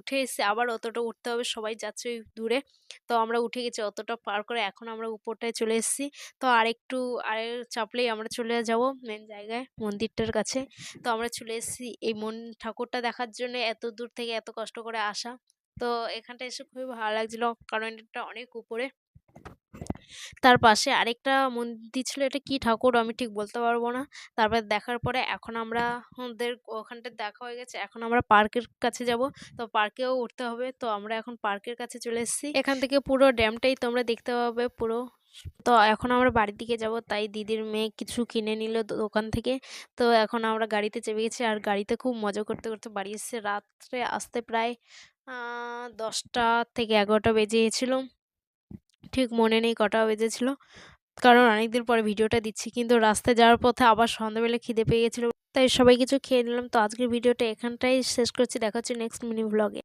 উঠে এসেছি, আবার অতটা উঠতে হবে, সবাই যাচ্ছে ওই দূরে। তো আমরা উঠে গেছি, অতটা পার করে এখন আমরা উপরটায় চলে এসেছি। তো আর চাপলেই আমরা চলে যাব মেন জায়গায়, মন্দিরটার কাছে। তো আমরা চলে এসেছি এই ঠাকুরটা দেখার জন্য, এত দূর থেকে এত কষ্ট করে আসা। তো এখানটা এসে খুবই ভালো লাগছিল, কারণ এটা অনেক উপরে। তার পাশে আরেকটা মন্দির ছিল, এটা কি ঠাকুর আমি ঠিক বলতে পারবো না। তারপর দেখার পরে এখন আমরা আমাদের ওখানটা দেখা হয়ে গেছে, এখন আমরা পার্কের কাছে যাব। তো পার্কেও উঠতে হবে, তো আমরা এখন পার্কের কাছে চলে এসেছি। এখান থেকে পুরো ড্যামটাই তোমরা দেখতে পাবে পুরো। তো এখন আমরা বাড়ির দিকে যাব, তাই দিদির মেয়ে কিছু কিনে নিল দোকান থেকে। তো এখন আমরা গাড়িতে চেপে গেছি, আর গাড়িতে খুব মজা করতে করতে বাড়ি এসেছি। রাত্রে আসতে প্রায় 10টা থেকে 11টা বেজে গেছিল, ঠিক মনে নেই কটা বেজেছিল, কারণ অনেকদিন পরে ভিডিওটা দিচ্ছি। কিন্তু রাস্তায় যাওয়ার পথে আবার সন্ধ্যাবেলা খিদে পেয়ে গেছিল, তাই সবাই কিছু খেয়ে নিলাম। তো আজকের ভিডিওটা এখানটাই শেষ করছি, দেখা হচ্ছে নেক্সট মিনি ভ্লগে।